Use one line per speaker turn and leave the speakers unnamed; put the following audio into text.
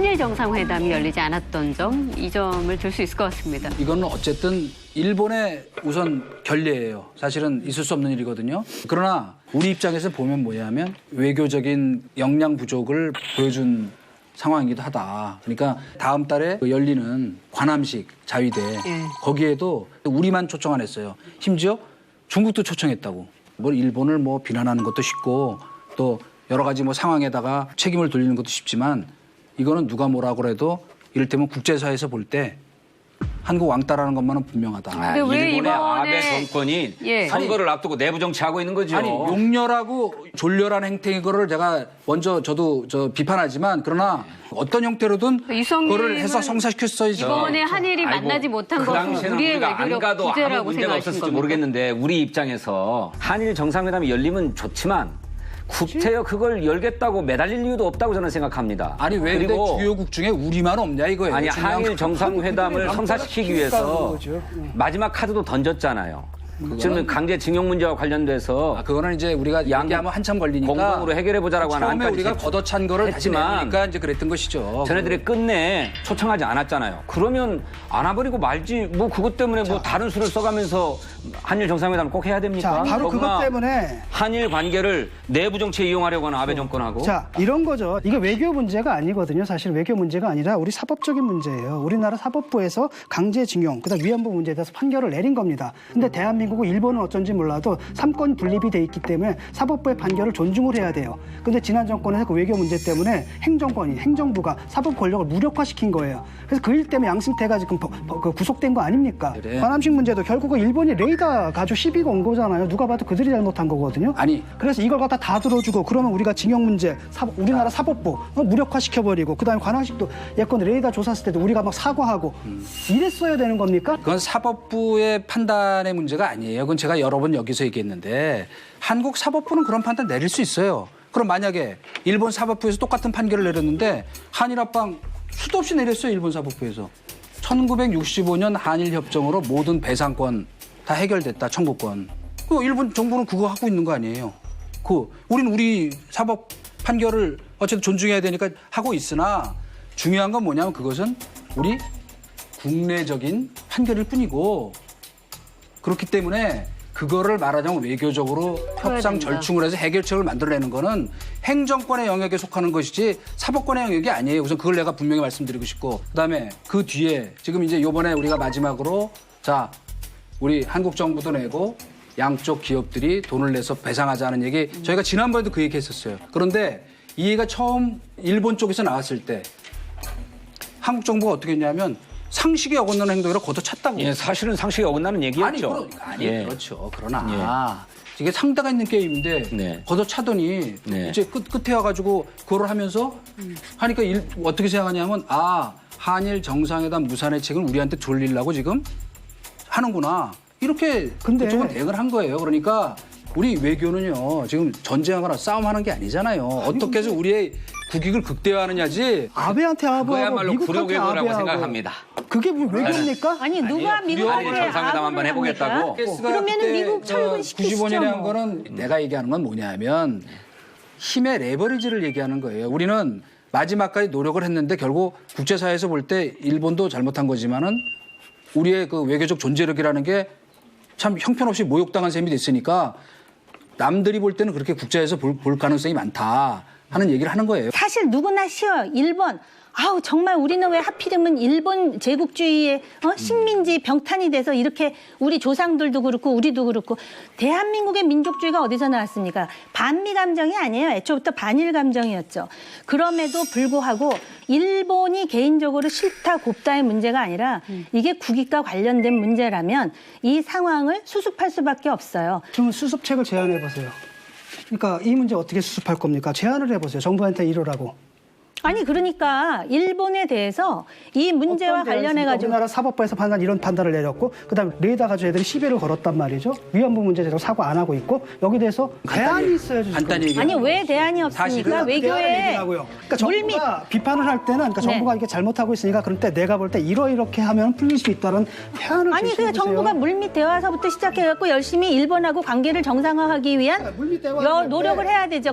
한일 정상회담이 열리지 않았던 점, 이 점을 들 수 있을 것 같습니다.
이거는 어쨌든 일본의 우선 결례예요. 사실은 있을 수 없는 일이거든요. 그러나 우리 입장에서 보면 뭐냐면 외교적인 역량 부족을 보여준 상황이기도 하다. 그러니까 다음 달에 열리는 관함식 자위대 거기에도 우리만 초청 안 했어요. 심지어 중국도 초청했다고. 뭐 일본을 뭐 비난하는 것도 쉽고 또 여러 가지 뭐 상황에다가 책임을 돌리는 것도 쉽지만 이거는 누가 뭐라고 그래도 이를테면 국제사회에서 볼 때 한국 왕따라는 것만은 분명하다.
근데 왜
일본의
이번에-
아베 정권이 선거를 앞두고 내부 정치하고 있는 거죠.
아니 용렬하고 졸렬한 행태인 거를 제가 먼저 저도 비판하지만 그러나 어떤 형태로든 그거를 해서 성사시켰어야지.
이번에 한일이
아이고,
만나지 못한
그
것은
당시에는
우리의
우리가 안
외교력
가도 아무
부재라고
문제가
생각하시는
없었을지
겁니까?
모르겠는데 우리 입장에서 한일 정상회담이 열리면 좋지만 국태여 그걸 열겠다고 매달릴 이유도 없다고 저는 생각합니다.
아니 왜 근데
그리고
주요국 중에 우리만 없냐 이거예요.
아니
중요한
한일
건.
정상회담을 성사시키기 위해서 마지막 카드도 던졌잖아요. 지금 강제징용 문제와 관련돼서
그거는 이제 우리가 얘기하면 한참 걸리니까
공동으로 해결해보자라고 하는
처음에
안까지
우리가 걷어찬 거를 다시
했지만
내니까 이제 그랬던 것이죠.
전애들이 끝내 초청하지 않았잖아요. 그러면 안아버리고 말지 뭐 그것 때문에 뭐 다른 수를 써가면서 한일 정상회담을 꼭 해야 됩니까?
자, 바로 그것
더구나
때문에
한일 관계를 내부 정치에 이용하려고 하는 아베 정권하고
자, 이런 거죠. 이게 외교 문제가 아니거든요. 사실 외교 문제가 아니라 우리 사법적인 문제예요. 우리나라 사법부에서 강제징용, 그다음 위안부 문제에 대해서 판결을 내린 겁니다. 근데 대한민국은 일본은 어쩐지 몰라도 삼권 분립이 돼 있기 때문에 사법부의 판결을 존중을 해야 돼요. 근데 지난 정권에서 그 외교 문제 때문에 행정부가 사법 권력을 무력화시킨 거예요. 그래서 그 일 때문에 양승태가 지금 구속된 거 아닙니까?
그래.
관함식 문제도 결국은 일본이 레이더 가지고 시비가 온 거잖아요. 누가 봐도 그들이 잘못한 거거든요.
아니.
그래서 이걸 갖다 다 들어주고 그러면 우리가 징용 문제, 우리나라 사법부 무력화시켜버리고 그다음에 관함식도 예컨 레이더 조사했을 때도 우리가 막 사과하고 이랬어야 되는 겁니까?
그건 사법부의 판단의 문제가 아니에요. 그건 제가 여러 번 여기서 얘기했는데 한국 사법부는 그런 판단 내릴 수 있어요. 그럼 만약에 일본 사법부에서 똑같은 판결을 내렸는데 한일 합방 수도 없이 내렸어요. 일본 사법부에서. 1965년 한일 협정으로 모든 배상권 다 해결됐다. 청구권. 그 일본 정부는 그거 하고 있는 거 아니에요. 우리는 우리 사법 판결을 어쨌든 존중해야 되니까 하고 있으나 중요한 건 뭐냐면 그것은 우리 국내적인 판결일 뿐이고 그렇기 때문에 그거를 말하자면 외교적으로 협상
된다.
절충을 해서 해결책을 만들어내는 거는 행정권의 영역에 속하는 것이지 사법권의 영역이 아니에요. 우선 그걸 내가 분명히 말씀드리고 싶고 그다음에 그 뒤에 지금 이제 이번에 우리가 마지막으로 자 우리 한국 정부도 내고 양쪽 기업들이 돈을 내서 배상하자는 얘기 저희가 지난번에도 그 얘기 했었어요. 그런데 이 얘기가 처음 일본 쪽에서 나왔을 때 한국 정부가 어떻게 했냐면 상식에 어긋나는 행동이라 걷어찼다고.
예, 사실은 상식에 어긋나는 얘기였죠. 예.
그렇죠. 그러나 이게 상대가 있는 게임인데
네.
걷어차더니
네.
이제 끝에 와가지고 그걸 하면서 하니까 어떻게 생각하냐면 한일 정상회담 무산의 책을 우리한테 돌리려고 지금 하는구나. 이렇게
근데-
그쪽은 대응을 한 거예요. 그러니까 우리 외교는요 지금 전쟁하거나 싸움하는 게 아니잖아요. 어떻게 해서 우리의 국익을 극대화하느냐지.
아베한테 아베하고
그야말로
미국한테
굴욕외교라고
아베하고
생각합니다.
그게 뭐 외교입니까?
아니 누가
아니에요.
미국한테
한일 정상회담 한번 해보겠다고.
그러면은 미국 철군시키시죠.
95년에 한
뭐.
거는 내가 얘기하는 건 뭐냐면 힘의 레버리지를 얘기하는 거예요. 우리는 마지막까지 노력을 했는데 결국 국제사회에서 볼 때 일본도 잘못한 거지만은 우리의 그 외교적 존재력이라는 게 참 형편없이 모욕당한 셈이 됐으니까 남들이 볼 때는 그렇게 국제에서 볼 가능성이 많다 하는 얘기를 하는 거예요.
사실 누구나 쉬워요. 일본. 아우 정말 우리는 왜 하필이면 일본 제국주의의 식민지 병탄이 돼서 이렇게 우리 조상들도 그렇고 우리도 그렇고 대한민국의 민족주의가 어디서 나왔습니까? 반미 감정이 아니에요. 애초부터 반일 감정이었죠. 그럼에도 불구하고 일본이 개인적으로 싫다 곱다의 문제가 아니라 이게 국익과 관련된 문제라면 이 상황을 수습할 수밖에 없어요.
그러면 수습책을 제안해 보세요. 그러니까 이 문제 어떻게 수습할 겁니까? 제안을 해보세요. 정부한테 이러라고.
아니 그러니까 일본에 대해서 이 문제와 관련해 가지고
우리나라 사법부에서 이런 판단을 내렸고 그다음에 레이더 가지고 애들이 시비를 걸었단 말이죠. 위안부 문제에 대해서 사과 안 하고 있고 여기에 대해서 대안이 있어야죠.
간단히 얘기하면
아니 왜 대안이 없습니까?
사실은
외교에
그러니까
물밑
정부가 비판을 할 때는 그러니까
네.
정부가 이게 잘못하고 있으니까 그럴 때 내가 볼 때 이렇게 하면 풀릴 수 있다는 대안을
아니
제시해
그
보세요.
정부가 물밑 대화서부터 시작해갖고 열심히 일본하고 관계를 정상화하기 위한
물밑 대화를 할 때
노력을 해야 되죠.